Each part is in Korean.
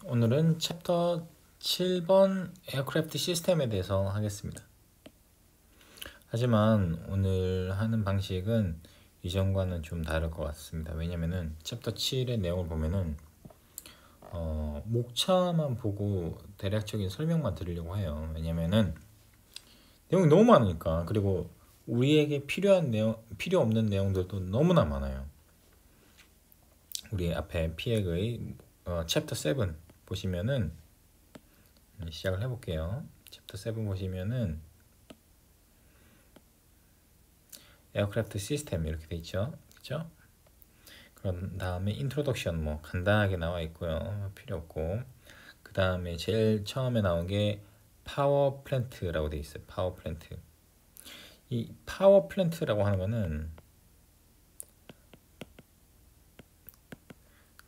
오늘은 챕터 7번 에어크래프트 시스템에 대해서 하겠습니다. 하지만 오늘 하는 방식은 이전과는 좀 다를 것 같습니다. 왜냐면은 챕터 7의 내용을 보면은 목차만 보고 대략적인 설명만 드리려고 해요. 왜냐면은 내용이 너무 많으니까. 그리고 우리에게 필요한 내용, 필요 없는 내용들도 너무나 많아요. 우리 앞에 피액의 챕터 7 보시면은 시작을 해볼게요. 챕터 7 보시면은 에어크래프트 시스템 이렇게 돼 있죠. 그렇죠? 그런 다음에 인트로덕션 뭐 간단하게 나와 있고요. 필요 없고. 그 다음에 제일 처음에 나온 게 파워 플랜트라고 돼 있어요. 파워 플랜트. 이 파워 플랜트라고 하는 거는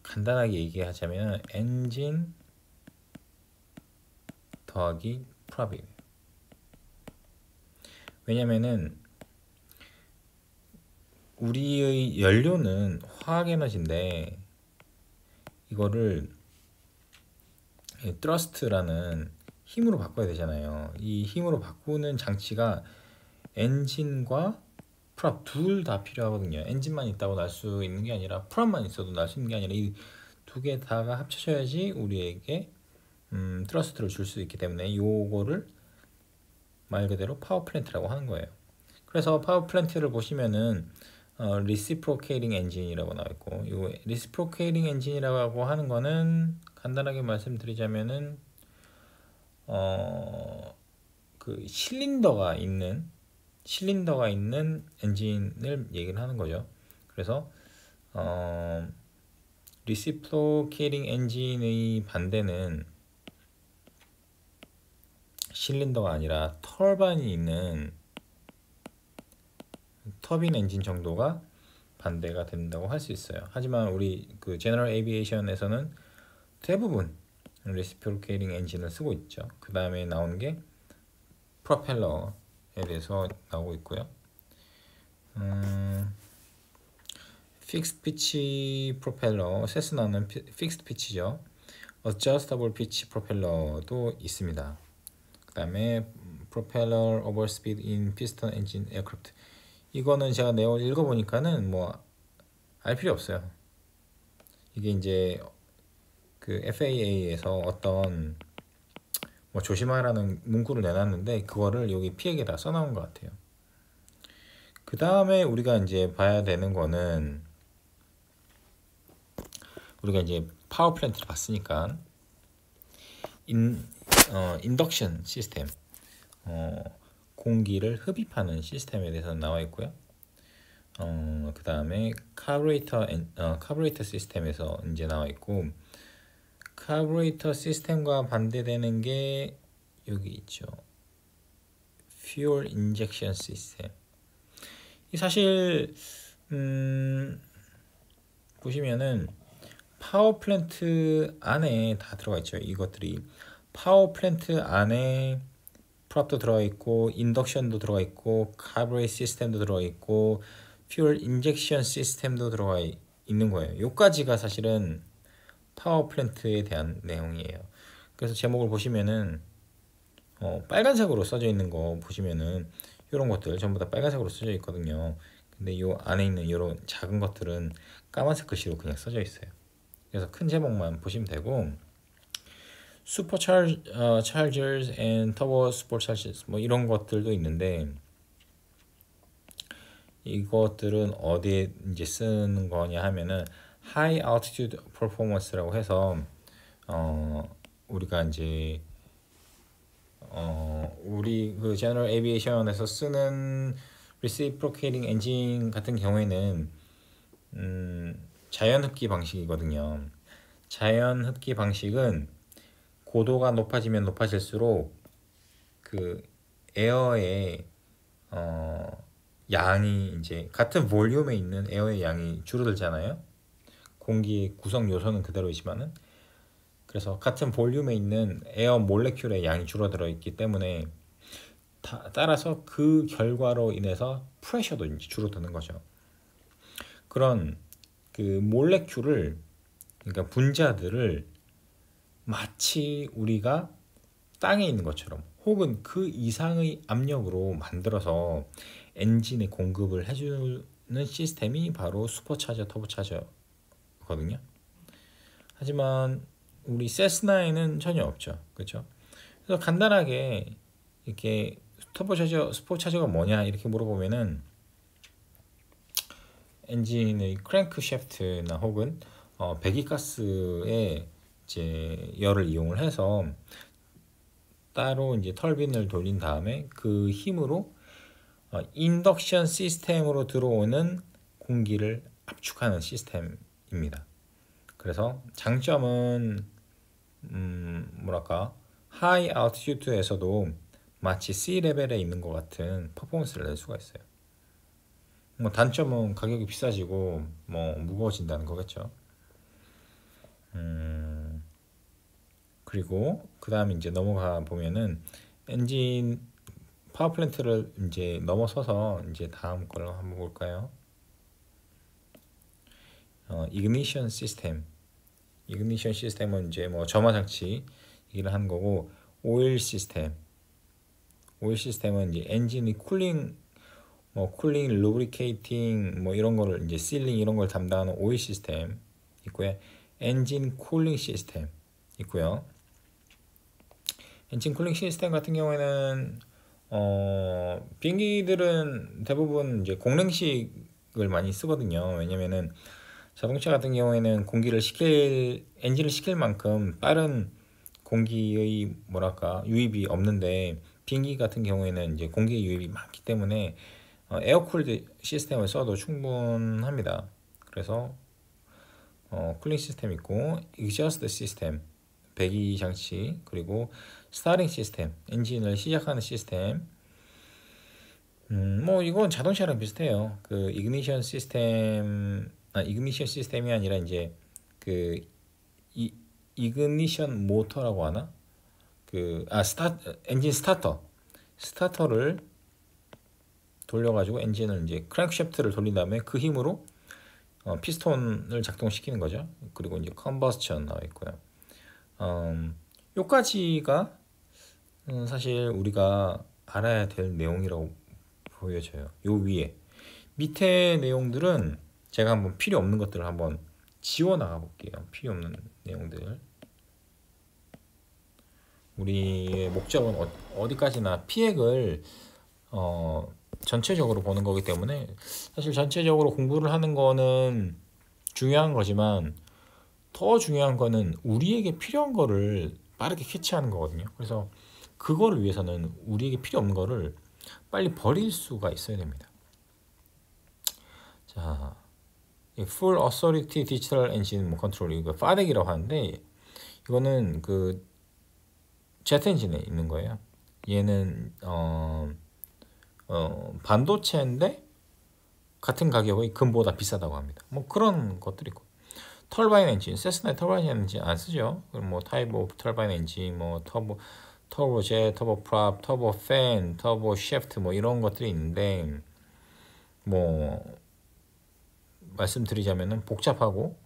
간단하게 얘기하자면 엔진 더하기 프랍이에요. 왜냐면은 우리의 연료는 화학 에너지인데 이거를 트러스트라는 힘으로 바꿔야 되잖아요. 이 힘으로 바꾸는 장치가 엔진과 프랍 둘 다 필요하거든요. 엔진만 있다고 날 수 있는 게 아니라 프랍만 있어도 날 수 있는 게 아니라 이 두 개 다가 합쳐져야지 우리에게 트러스트를 줄 수 있기 때문에 요거를 말 그대로 파워 플랜트라고 하는 거예요. 그래서 파워 플랜트를 보시면은 리시프로케이팅 엔진이라고 나와 있고, 이 리시프로케이팅 엔진이라고 하는 거는 간단하게 말씀드리자면은 그 실린더가 있는 엔진을 얘기를 하는 거죠. 그래서 리시프로케이팅 엔진의 반대는 실린더가 아니라 터빈이 있는 터빈 엔진 정도가 반대가 된다고 할 수 있어요. 하지만 우리 그 제너럴 에비에이션에서는 대부분 리시프로케이팅 엔진을 쓰고 있죠. 그 다음에 나오는 게 프로펠러에 대해서 나오고 있고요. 픽스드 피치 프로펠러, 세스나는 픽스드 피치죠. 어저스터블 피치 프로펠러도 있습니다. 그 다음에 프로펠러 오버스피드 인 피스톤 엔진 에어크래프트, 이거는 제가 내용을 읽어보니까는 뭐 알 필요 없어요. 이게 이제 그 FAA에서 어떤 뭐 조심하라는 문구를 내놨는데 그거를 여기 피해에다 써놓은 것 같아요. 그 다음에 우리가 이제 봐야 되는 거는, 우리가 이제 파워 플랜트를 봤으니까 인덕션 시스템, 공기를 흡입하는 시스템에 대해서 나와 있고요. 그 다음에 카브레이터 시스템에서 이제 나와 있고, 카브레이터 시스템과 반대되는 게 여기 있죠. fuel injection system. 이 사실 보시면은 파워 플랜트 안에 다 들어가 있죠. 이것들이 파워 플랜트 안에 프랍도 들어가 있고, 인덕션도 들어가 있고, 카브레이터 시스템도 들어가 있고, 퓨얼 인젝션 시스템도 들어가 있는 거예요. 요까지가 사실은 파워 플랜트에 대한 내용이에요. 그래서 제목을 보시면은 빨간색으로 써져 있는 거 보시면은 이런 것들 전부 다 빨간색으로 써져 있거든요. 근데 요 안에 있는 이런 작은 것들은 까만색 글씨로 그냥 써져 있어요. 그래서 큰 제목만 보시면 되고, Superchargers and Turbo Superchargers 뭐 이런 것들도 있는데, 이것들은 어디에 이제 쓰는 거냐 하면은 High Altitude Performance라고 해서 우리가 이제 우리 그 제너럴 에비에이션에서 쓰는 Reciprocating 엔진 같은 경우에는 자연 흡기 방식이거든요. 자연 흡기 방식은 고도가 높아지면 높아질수록 그 에어의 양이, 이제 같은 볼륨에 있는 에어의 양이 줄어들잖아요. 공기의 구성 요소는 그대로이지만은, 그래서 같은 볼륨에 있는 에어 몰레큘의 양이 줄어들어 있기 때문에 따라서 그 결과로 인해서 프레셔도 이제 줄어드는 거죠. 그런 그 몰레큘을, 그러니까 분자들을 마치 우리가 땅에 있는 것처럼 혹은 그 이상의 압력으로 만들어서 엔진에 공급을 해주는 시스템이 바로 슈퍼차저, 터보차저거든요. 하지만 우리 세스나에는 전혀 없죠. 그렇죠? 그래서 간단하게 이렇게 터보차저, 슈퍼차저가 뭐냐 이렇게 물어보면은 엔진의 크랭크 샤프트나 혹은 배기가스의 이제 열을 이용을 해서 따로 이제 털빈을 돌린 다음에 그 힘으로 인덕션 시스템으로 들어오는 공기를 압축하는 시스템입니다. 그래서 장점은 뭐랄까 하이 알티튜드에서도 마치 C 레벨에 있는 것 같은 퍼포먼스를 낼 수가 있어요. 뭐 단점은 가격이 비싸지고 뭐 무거워진다는 거겠죠. 그리고 그 다음에 이제 넘어가 보면은 엔진 파워플랜트를 이제 넘어서서 이제 다음 걸로 한번 볼까요? 이그니션 시스템. 이그니션 시스템은 이제 뭐 점화 장치 얘기를 하는 거고, 오일 시스템. 오일 시스템은 이제 엔진이 쿨링, 뭐 쿨링, 루브리케이팅, 뭐 이런 거를 이제 실링 이런 걸 담당하는 오일 시스템 있고요. 엔진 쿨링 시스템 있고요. 엔진 쿨링 시스템 같은 경우에는 비행기들은 대부분 이제 공랭식을 많이 쓰거든요. 왜냐면은 자동차 같은 경우에는 엔진을 식힐 만큼 빠른 공기의 뭐랄까 유입이 없는데, 비행기 같은 경우에는 이제 공기 유입이 많기 때문에 에어쿨드 시스템을 써도 충분합니다. 그래서 쿨링 시스템 있고, exhaust 시스템 배기 장치, 그리고 스타팅 시스템 엔진을 시작하는 시스템. 뭐 이건 자동차랑 비슷해요. 그 이그니션 시스템이 아니라 이제 그 이그니션 모터라고 하나? 엔진 스타터를 돌려가지고 엔진을 이제 크랭크샤프트를 돌린 다음에 그 힘으로 피스톤을 작동시키는 거죠. 그리고 이제 컨버스천 나와 있고요. 요까지가 사실 우리가 알아야 될 내용이라고 보여져요. 요 위에 밑에 내용들은 제가 한번 필요 없는 것들을 한번 지워 나가 볼게요. 필요 없는 내용들. 우리의 목적은 어디까지나 피해를 전체적으로 보는 거기 때문에, 사실 전체적으로 공부를 하는 거는 중요한 거지만 더 중요한 거는 우리에게 필요한 거를 빠르게 캐치하는 거거든요. 그래서 그거를 위해서는 우리에게 필요 없는 거를 빨리 버릴 수가 있어야 됩니다. 자, Full Authority Digital Engine Control, 이거 FADEC이라고 하는데, 이거는 그 제트 엔진에 있는 거예요. 얘는 반도체인데 같은 가격의 금보다 비싸다고 합니다. 뭐 그런 것들이 있고, 터바인 엔진, 세스나 터바인 엔진 안 쓰죠. 뭐 타입 오브 터바인 엔진, 뭐 터보젯, 터보프랍, 터보팬, 터보셰프트 뭐 이런 것들이 있는데, 뭐 말씀드리자면은 복잡하고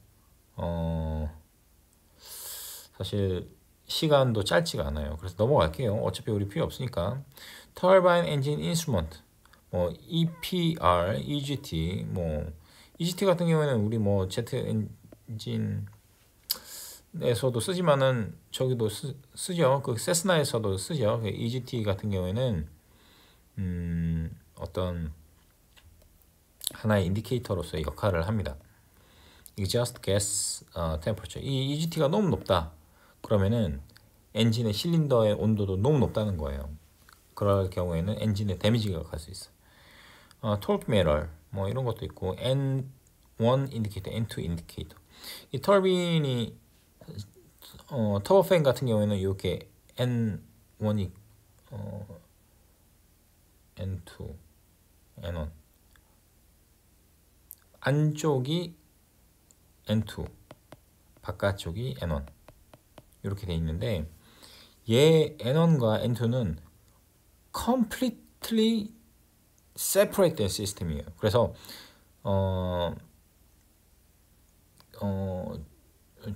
사실 시간도 짧지가 않아요. 그래서 넘어갈게요. 어차피 우리 필요 없으니까. 터바인 엔진 인스트루먼트, 뭐 EPR, EGT, 뭐 EGT 같은 경우에는 우리 뭐 제트 엔진에서도 쓰지만은 저기도 쓰죠. 그 세스나에서도 쓰죠. 그 EGT 같은 경우에는 어떤 하나의 인디케이터로서의 역할을 합니다. Exhaust gas temperature. 이 EGT가 너무 높다. 그러면은 엔진의 실린더의 온도도 너무 높다는 거예요. 그럴 경우에는 엔진에 데미지가 갈 수 있어요. torque meter 뭐 이런 것도 있고, N1 인디케이터, N2 인디케이터. 이 터빈이 터보팬 같은 경우에는 이렇게 N1이 N2, N1 안쪽이 N2, 바깥쪽이 N1 이렇게 돼 있는데, 얘 N1과 N2는 completely separate 된 시스템이에요. 그래서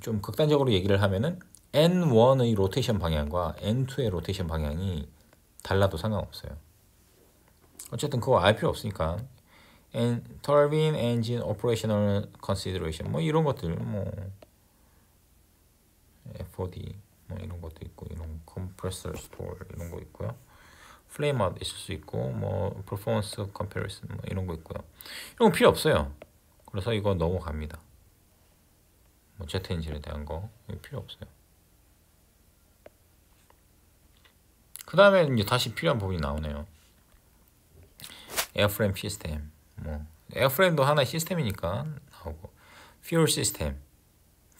좀 극단적으로 얘기를 하면은 N1의 로테이션 방향과 N2의 로테이션 방향이 달라도 상관없어요. 어쨌든 그거 알 필요 없으니까. Turbine Engine Operational Consideration 뭐 이런 것들 뭐 FOD 뭐 이런 것도 있고 이런 Compressor Store 이런 거 있고요. Flame out 있을 수 있고 뭐 Performance Comparison 뭐 이런 거 있고요. 이런 거 필요 없어요. 그래서 이거 넘어갑니다. 뭐 제트 엔진에 대한 거 이거 필요 없어요. 그 다음에 이제 다시 필요한 부분이 나오네요. 에어프레임 시스템 뭐 에어프레임도 하나의 시스템이니까 나오고 fuel 시스템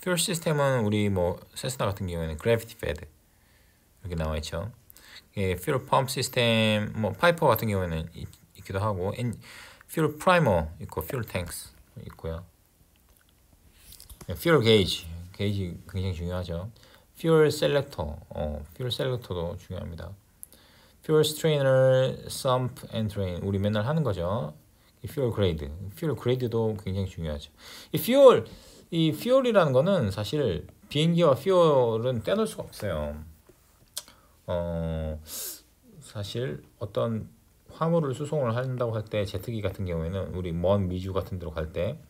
fuel 시스템은 우리 뭐 세스나 같은 경우에는 gravity fed 이렇게 나와 있죠. 예, fuel pump 시스템 뭐 파이퍼 같은 경우에는 있기도 하고 fuel primer 있고 fuel tanks 있고요. fuel gauge 굉장히 중요하죠. fuel selector fuel selector도 중요합니다. fuel strainer, sump and drain 우리 맨날 하는 거죠. fuel grade도 굉장히 중요하죠. 이 fuel이라는 거는 사실 비행기와 fuel은 떼놓을 수가 없어요. 사실 어떤 화물을 수송을 한다고 할 때 제트기 같은 경우에는 우리 먼 미주 같은 데로 갈 때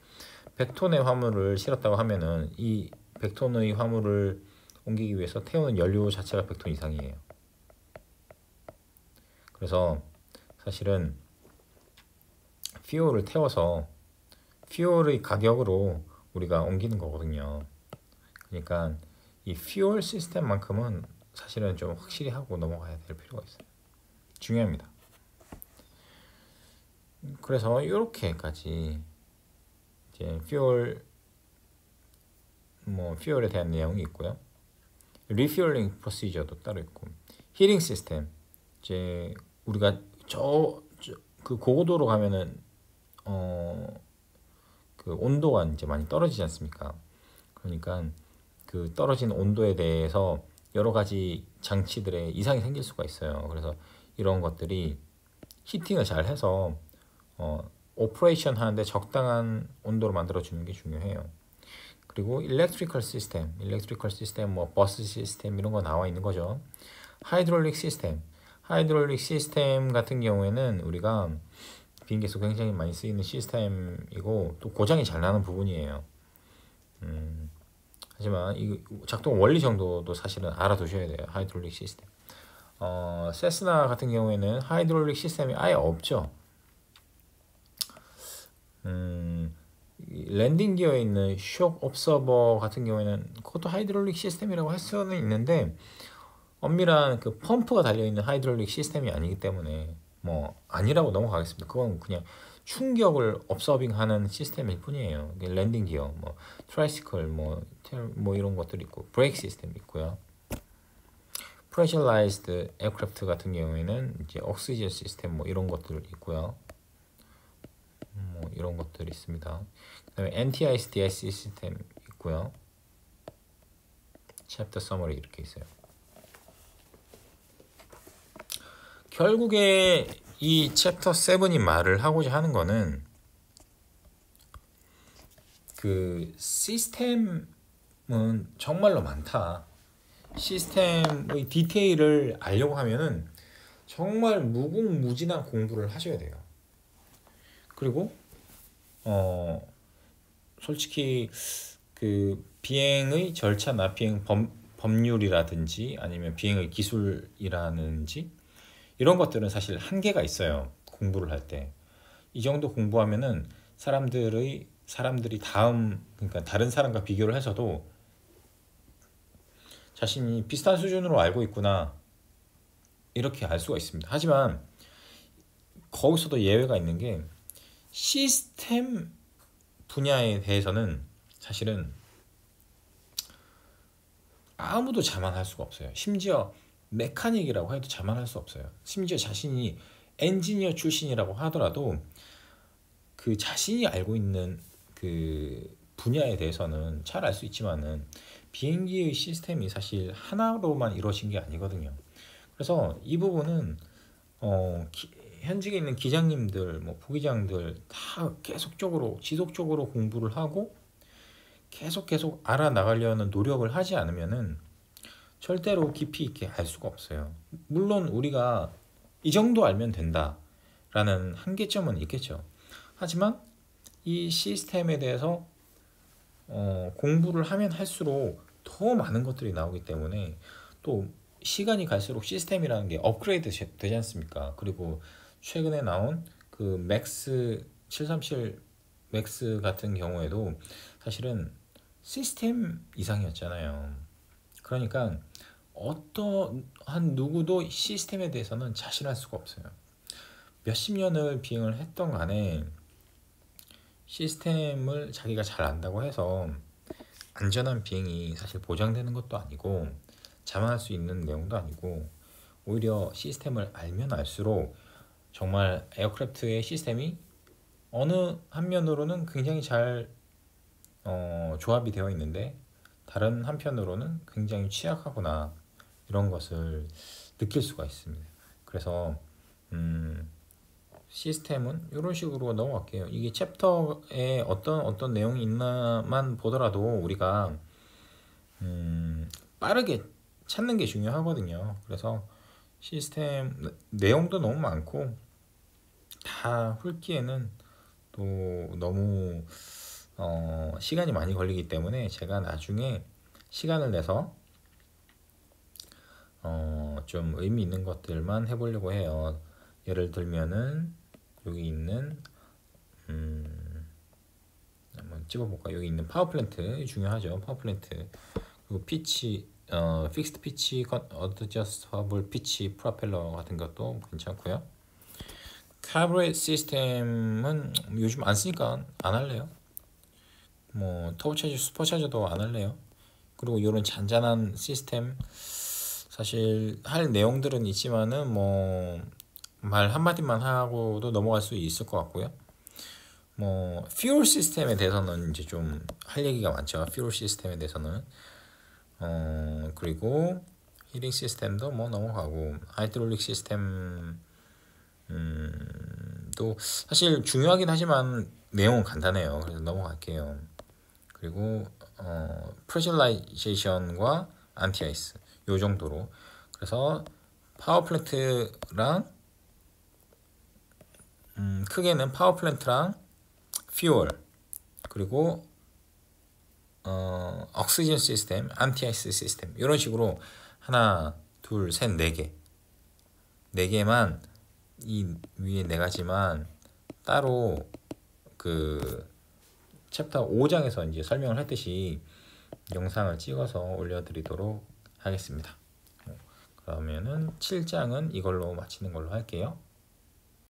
100톤의 화물을 실었다고 하면은 이 100톤의 화물을 옮기기 위해서 태우는 연료 자체가 100톤 이상이에요. 그래서 사실은 퓨얼을 태워서 퓨얼의 가격으로 우리가 옮기는 거거든요. 그러니까 이 퓨얼 시스템만큼은 사실은 좀 확실히 하고 넘어가야 될 필요가 있어요. 중요합니다. 그래서 이렇게까지 이제 퓨얼에 대한 내용이 있고요. 리퓨얼링 프로시저도 따로 있고, 히팅 시스템 이제 우리가 그 고고도로 가면은 그 온도가 이제 많이 떨어지지 않습니까? 그러니까 그 떨어진 온도에 대해서 여러 가지 장치들에 이상이 생길 수가 있어요. 그래서 이런 것들이 히팅을 잘 해서 오퍼레이션 하는데 적당한 온도로 만들어 주는 게 중요해요. 그리고 일렉트리컬 시스템 뭐 버스 시스템 이런 거 나와 있는 거죠. 하이드롤릭 시스템 같은 경우에는 우리가 비행기에서 굉장히 많이 쓰이는 시스템이고 또 고장이 잘 나는 부분이에요. 하지만 이 작동 원리 정도도 사실은 알아두셔야 돼요. 하이드롤릭 시스템. 세스나 같은 경우에는 하이드롤릭 시스템이 아예 없죠. 랜딩 기어에 있는 쇼크 옵서버 같은 경우에는 그것도 하이드롤릭 시스템이라고 할 수는 있는데 엄밀한 그 펌프가 달려있는 하이드롤릭 시스템이 아니기 때문에 뭐 아니라고 넘어가겠습니다. 그건 그냥 충격을 업서빙하는 시스템일 뿐이에요. 랜딩 기어, 뭐 트라이시클, 뭐 이런 것들이 있고 브레이크 시스템 있고요. 프레셔라이즈드 에어크래프트 같은 경우에는 이제 옥시전 시스템 뭐 이런 것들 있고요. 뭐 이런 것들이 있습니다. 그다음에 NTIS/DIS 시스템 있고요. 챕터 서머리 이렇게 있어요. 결국에 이 챕터 7이 말을 하고자 하는 거는 그 시스템은 정말로 많다. 시스템의 디테일을 알려고 하면은 정말 무궁무진한 공부를 하셔야 돼요. 그리고 솔직히 그 비행의 절차나 비행 법률이라든지 아니면 비행의 기술이라든지 이런 것들은 사실 한계가 있어요. 공부를 할 때. 이 정도 공부하면은 사람들이 그러니까 다른 사람과 비교를 해서도 자신이 비슷한 수준으로 알고 있구나 이렇게 알 수가 있습니다. 하지만 거기서도 예외가 있는 게 시스템 분야에 대해서는 사실은 아무도 자만할 수가 없어요. 심지어 메카닉이라고 해도 자만할 수 없어요. 심지어 자신이 엔지니어 출신이라고 하더라도 그 자신이 알고 있는 그 분야에 대해서는 잘 알 수 있지만은 비행기의 시스템이 사실 하나로만 이루어진 게 아니거든요. 그래서 이 부분은 현직에 있는 기장님들, 뭐 부기장들 다 지속적으로 공부를 하고 계속 알아나가려는 노력을 하지 않으면은 절대로 깊이 있게 알 수가 없어요. 물론 우리가 이 정도 알면 된다라는 한계점은 있겠죠. 하지만 이 시스템에 대해서 공부를 하면 할수록 더 많은 것들이 나오기 때문에 또 시간이 갈수록 시스템이라는 게 업그레이드 되지 않습니까? 그리고 최근에 나온 그 맥스 737 맥스 같은 경우에도 사실은 시스템 이상이었잖아요. 그러니까 어떠한 누구도 시스템에 대해서는 자신할 수가 없어요. 몇십 년을 비행을 했던 간에 시스템을 자기가 잘 안다고 해서 안전한 비행이 사실 보장되는 것도 아니고 자만할 수 있는 내용도 아니고, 오히려 시스템을 알면 알수록 정말 에어크래프트의 시스템이 어느 한 면으로는 굉장히 잘 조합이 되어 있는데 다른 한편으로는 굉장히 취약하구나, 이런 것을 느낄 수가 있습니다. 그래서 시스템은 이런 식으로 넘어갈게요. 이게 챕터에 어떤 내용이 있나만 보더라도 우리가 빠르게 찾는 게 중요하거든요. 그래서 시스템 내용도 너무 많고 다 훑기에는 또 너무 시간이 많이 걸리기 때문에 제가 나중에 시간을 내서 좀 의미 있는 것들만 해보려고 해요. 예를 들면은 여기 있는 한번 찍어볼까? 여기 있는 파워플랜트 중요하죠. 파워플랜트, 그리고 피치, 픽스드 피치, 어드저스터블 피치 프로펠러 같은 것도 괜찮고요. 카브레 시스템은 요즘 안 쓰니까 안 할래요. 뭐 터보차저, 슈퍼차저도 안 할래요. 그리고 이런 잔잔한 시스템 사실 할 내용들은 있지만은 뭐 말 한마디만 하고도 넘어갈 수 있을 것 같고요. 뭐 퓨얼 시스템에 대해서는 이제 좀 할 얘기가 많죠. 퓨얼 시스템에 대해서는 그리고 힐링 시스템도 뭐 넘어가고, 하이드롤릭 시스템 또 사실 중요하긴 하지만 내용은 간단해요. 그래서 넘어갈게요. 그리고 프레셔라이제이션과 안티아이스 요 정도로. 그래서 파워플랜트랑 크게는 파워플랜트랑 퓨얼, 그리고 억시전 시스템, 안티아이스 시스템, 이런 식으로 하나, 둘, 셋, 네 개만, 이 위에 네 가지만 따로 그 챕터 5장에서 이제 설명을 했듯이 영상을 찍어서 올려드리도록 하겠습니다. 그러면은 7장은 이걸로 마치는 걸로 할게요.